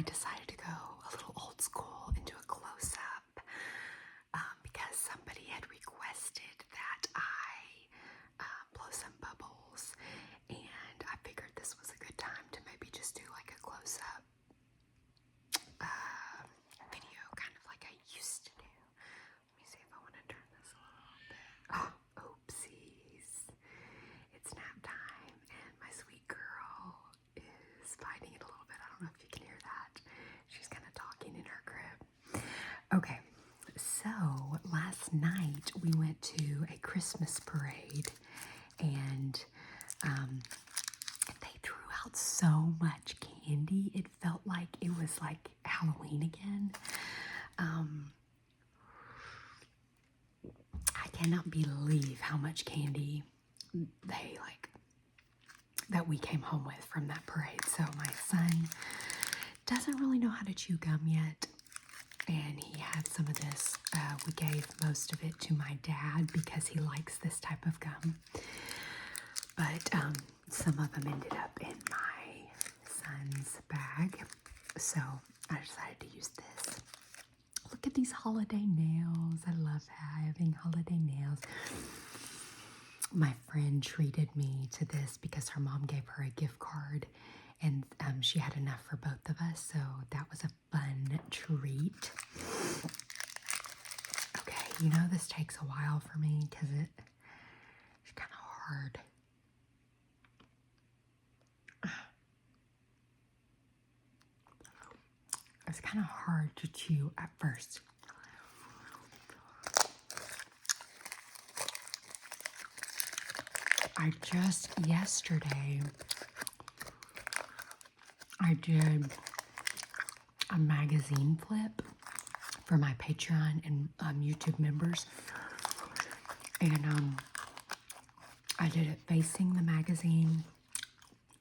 I decided to go a little old school and do a close-up because somebody had requested that I blow some bubbles, and I figured this was a good time to maybe just do like a close-up video, kind of like I used to do. Let me see if I want to turn this a little bit. Oh, oopsies. It's nap time, and my sweet girl is fighting it a little bit. I don't know if you can hear that. She's kind of talking in her crib. Okay, so last night we went to a Christmas parade, and they threw out so much candy. It felt like it was like Halloween again. I cannot believe how much candy they that we came home with from that parade. So my son doesn't really know how to chew gum yet, and he had some of this. We gave most of it to my dad because he likes this type of gum, but some of them ended up in my son's bag, so I decided to use this. Look at these holiday nails. I love having holiday nails. My friend treated me to this because her mom gave her a gift card, and she had enough for both of us, so that was a fun treat. Okay, you know this takes a while for me because it's kind of hard. It's kind of hard to chew at first. Yesterday, I did a magazine flip for my Patreon and YouTube members. And I did it facing the magazine.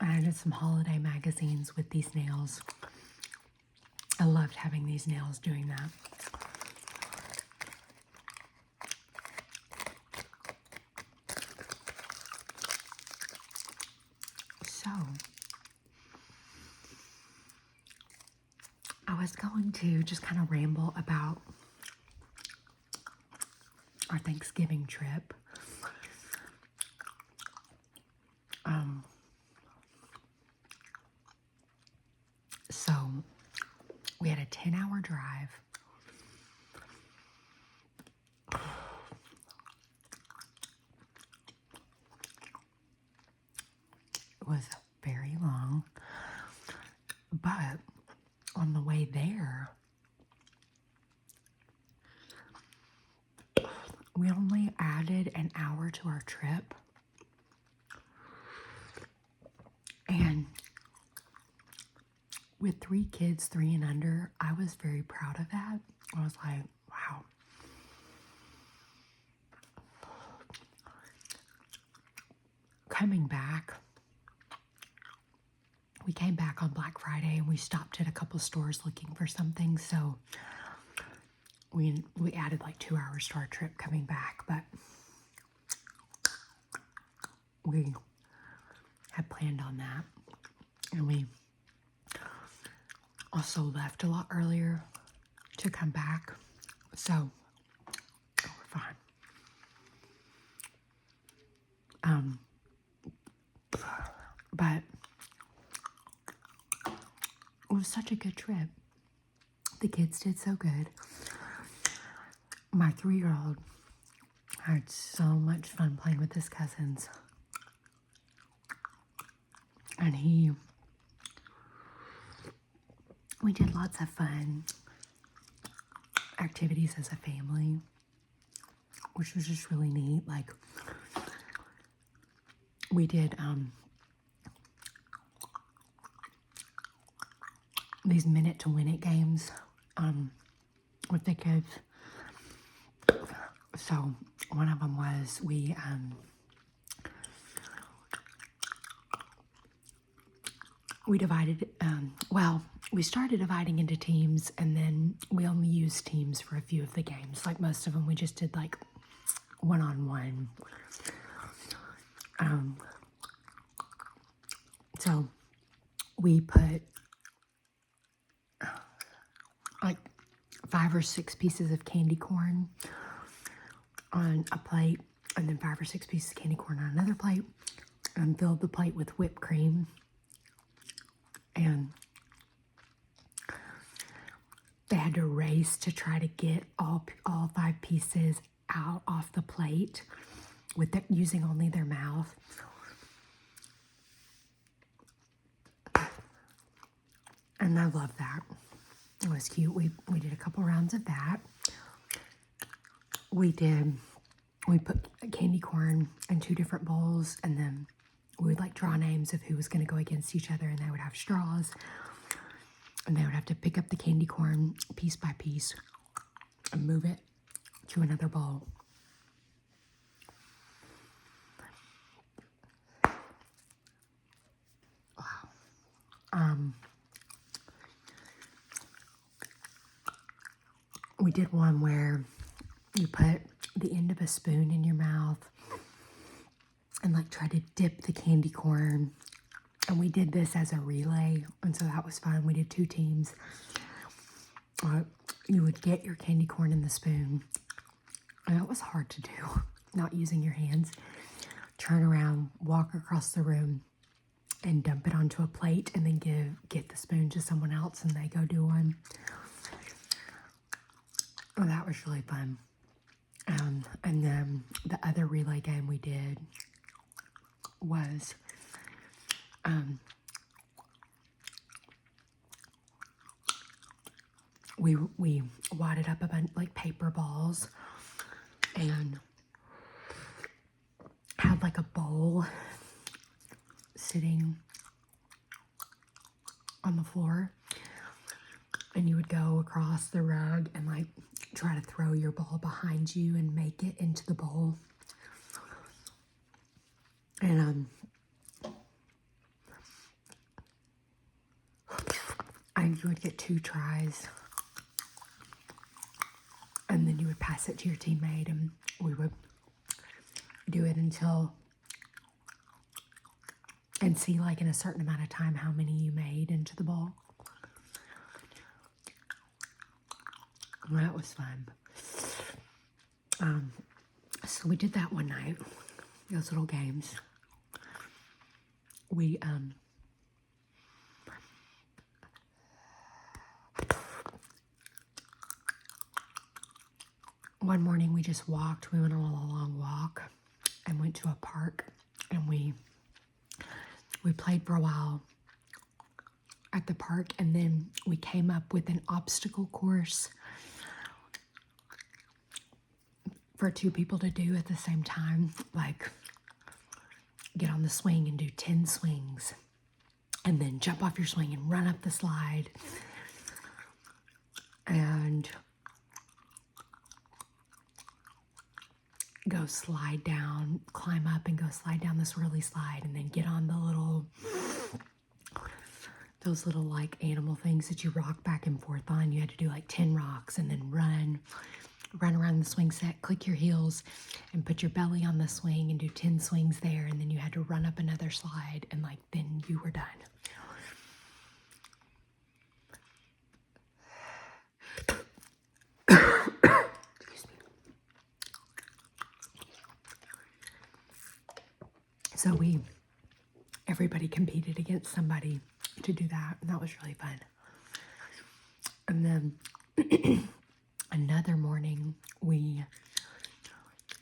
And I did some holiday magazines with these nails. I loved having these nails doing that. So, I was going to just kind of ramble about our Thanksgiving trip. So, we had a 10-hour drive. It was very long, but on the way there, we only added an hour to our trip. And with 3 kids, 3 and under, I was very proud of that. I was like, wow. Coming back, we came back on Black Friday and we stopped at a couple stores looking for something. So we added like 2 hours to our trip coming back, but we had planned on that. And we also left a lot earlier to come back. So we're fine. But it was such a good trip. The kids did so good. My 3-year-old had so much fun playing with his cousins. And we did lots of fun activities as a family, which was just really neat. Like, we did these minute to win it games with the kids. So one of them was we divided, we started dividing into teams, and then we only used teams for a few of the games. Like most of them, we just did like one-on-one. So we put 5 or 6 pieces of candy corn on a plate, and then 5 or 6 pieces of candy corn on another plate, and filled the plate with whipped cream. And they had to race to try to get all 5 pieces out off the plate using only their mouth. And I love that. It was cute. We did a couple rounds of that. We put candy corn in 2 different bowls, and then we would like draw names of who was going to go against each other, and they would have straws, and they would have to pick up the candy corn piece by piece and move it to another bowl. Wow. We did one where you put the end of a spoon in your mouth and like try to dip the candy corn. And we did this as a relay, and so that was fun. We did 2 teams. You would get your candy corn in the spoon, and it was hard to do, not using your hands. Turn around, walk across the room, and dump it onto a plate, and then get the spoon to someone else, and they go do one. Oh, that was really fun. And then the other relay game we did was we wadded up a bunch like paper balls and had like a bowl sitting on the floor, and you would go across the rug and like try to throw your ball behind you and make it into the bowl. And you would get 2 tries, and then you would pass it to your teammate, and we would do it until and see like in a certain amount of time how many you made into the bowl. That was fun. So we did that one night, those little games. We one morning we just walked. We went on a long walk and went to a park, and we played for a while at the park, and then we came up with an obstacle course for 2 people to do at the same time, like get on the swing and do 10 swings, and then jump off your swing and run up the slide, and go slide down, climb up and go slide down this really slide, and then get on the those little like animal things that you rock back and forth on. You had to do like 10 rocks, and then run around the swing set, click your heels, and put your belly on the swing and do 10 swings there, and then you had to run up another slide, and like then you were done. Excuse me. So everybody competed against somebody to do that, and that was really fun. And then another morning, we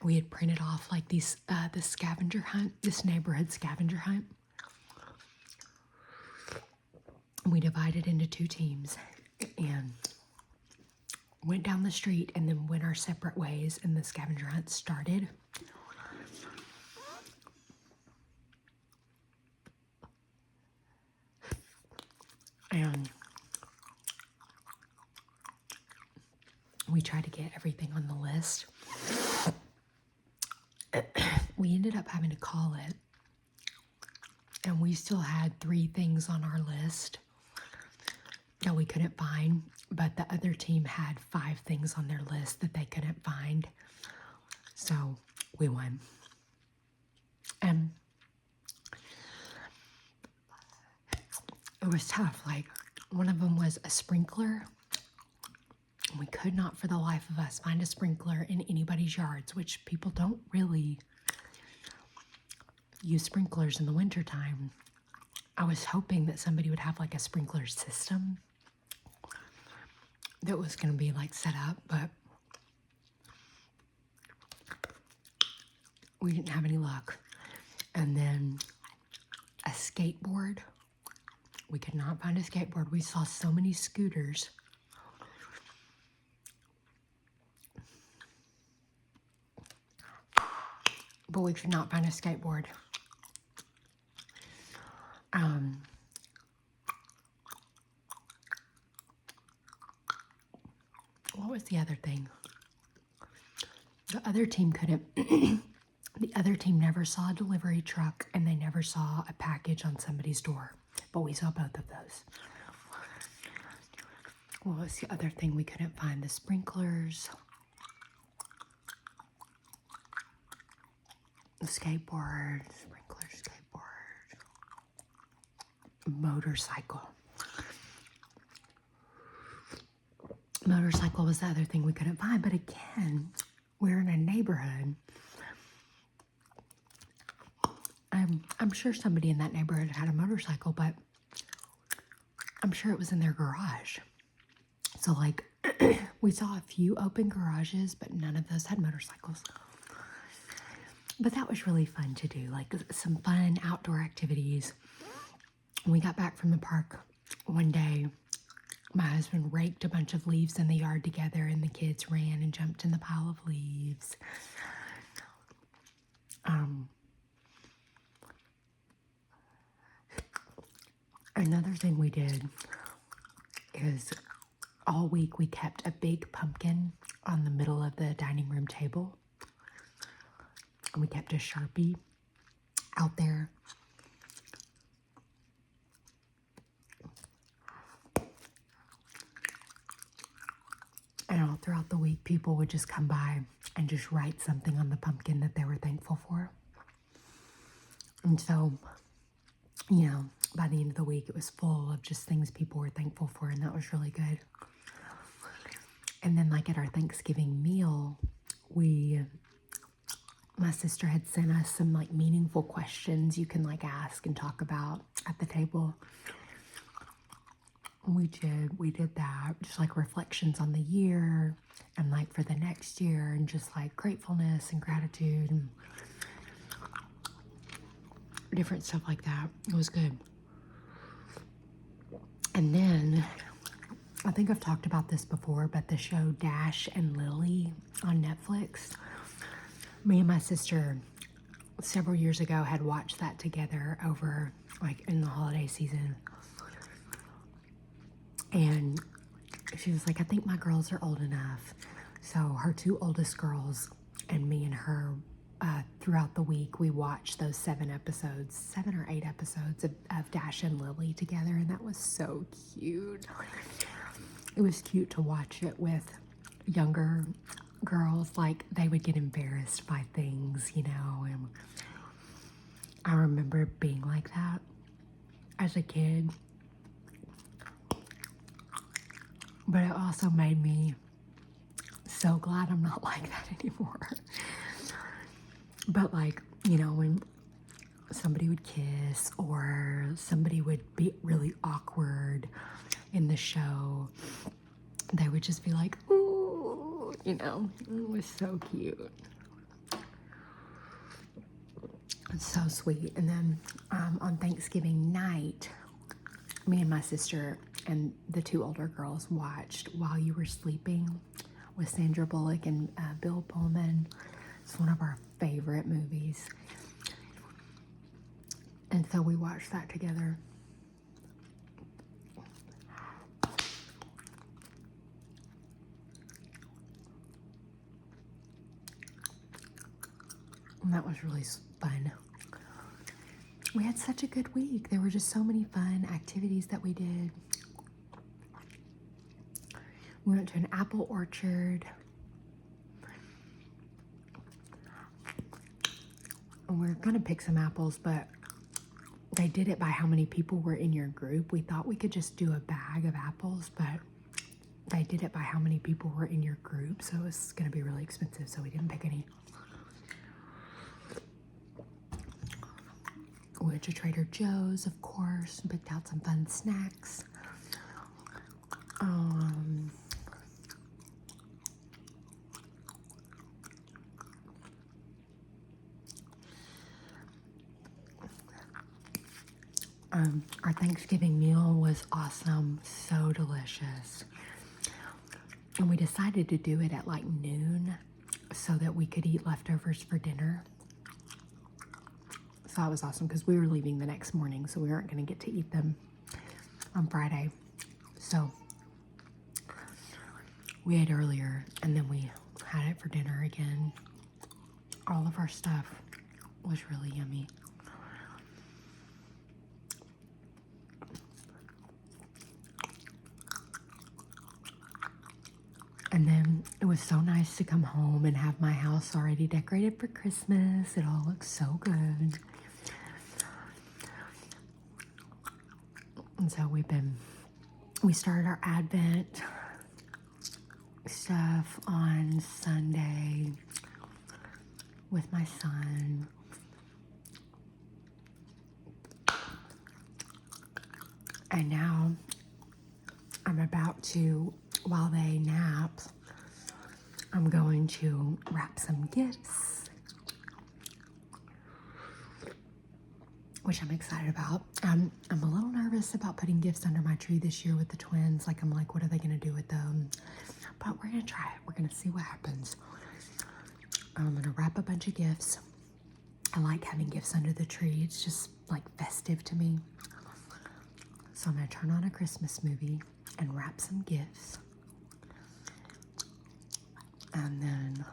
had printed off like these this scavenger hunt, this neighborhood scavenger hunt. We divided into 2 teams and went down the street, and then went our separate ways, and the scavenger hunt started. And we tried to get everything on the list. We ended up having to call it, and we still had 3 things on our list that we couldn't find, but the other team had 5 things on their list that they couldn't find. So we won. And it was tough. Like, one of them was a sprinkler, We could not for the life of us find a sprinkler in anybody's yards, which people don't really use sprinklers in the wintertime. I was hoping that somebody would have like a sprinkler system that was going to be like set up, but we didn't have any luck. And then a skateboard. We could not find a skateboard. We saw so many scooters. But we could not find a skateboard. What was the other thing? The other team couldn't. The other team never saw a delivery truck, and they never saw a package on somebody's door. But we saw both of those. What was the other thing we couldn't find? The sprinklers. The skateboard. Sprinkler, skateboard. Motorcycle. Motorcycle was the other thing we couldn't find. But again, we're in a neighborhood. I'm sure somebody in that neighborhood had a motorcycle, but I'm sure it was in their garage. So, like, we saw a few open garages, but none of those had motorcycles. But that was really fun to do, like some fun outdoor activities. When we got back from the park one day, my husband raked a bunch of leaves in the yard together, and the kids ran and jumped in the pile of leaves. Another thing we did is all week we kept a big pumpkin on the middle of the dining room table. And we kept a Sharpie out there. And all throughout the week, people would just come by and just write something on the pumpkin that they were thankful for. And so, you know, by the end of the week, it was full of just things people were thankful for, and that was really good. And then, like, at our Thanksgiving meal, my sister had sent us some, like, meaningful questions you can, like, ask and talk about at the table. We did that, just, like, reflections on the year and, like, for the next year, and just, like, gratefulness and gratitude and different stuff like that. It was good. And then, I think I've talked about this before, but the show Dash and Lily on Netflix, me and my sister several years ago had watched that together over, like, in the holiday season. And she was like, I think my girls are old enough. So her two oldest girls and me and her, throughout the week, we watched those 7 or 8 episodes of Dash and Lily together. And that was so cute. It was cute to watch it with younger girls. Like, they would get embarrassed by things, you know. And I remember being like that as a kid. But it also made me so glad I'm not like that anymore. But, like, you know, when somebody would kiss or somebody would be really awkward in the show, they would just be like, ooh, you know. It was so cute. It's so sweet. And then on Thanksgiving night, me and my sister and the 2 older girls watched While You Were Sleeping with Sandra Bullock and Bill Pullman. It's one of our favorite movies. And so we watched that together. And that was really fun. We had such a good week. There were just so many fun activities that we did. We went to an apple orchard. And we were going to pick some apples, but they did it by how many people were in your group. We thought we could just do a bag of apples, but they did it by how many people were in your group, so it was going to be really expensive, so we didn't pick any. We went to Trader Joe's, of course, and picked out some fun snacks. Our Thanksgiving meal was awesome, so delicious. And we decided to do it at like noon so that we could eat leftovers for dinner. So that was awesome because we were leaving the next morning, so we weren't going to get to eat them on Friday. So we ate earlier and then we had it for dinner again. All of our stuff was really yummy. And then it was so nice to come home and have my house already decorated for Christmas. It all looks so good. And so we started our Advent stuff on Sunday with my son. And now I'm about to, while they nap, I'm going to wrap some gifts, which I'm excited about. I'm a little nervous about putting gifts under my tree this year with the twins. Like, I'm like, what are they going to do with them? But we're going to try it. We're going to see what happens. I'm going to wrap a bunch of gifts. I like having gifts under the tree. It's just like festive to me. So I'm going to turn on a Christmas movie and wrap some gifts. And then,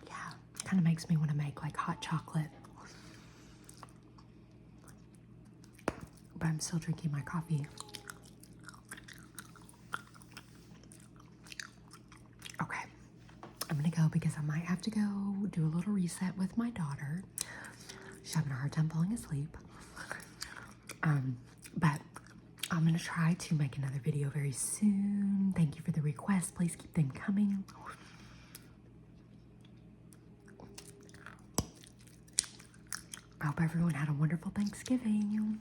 yeah, kind of makes me want to make like hot chocolate. But I'm still drinking my coffee. Okay, I'm going to go because I might have to go do a little reset with my daughter. She's having a hard time falling asleep. But I'm going to try to make another video very soon. Thank you for the requests. Please keep them coming. I hope everyone had a wonderful Thanksgiving.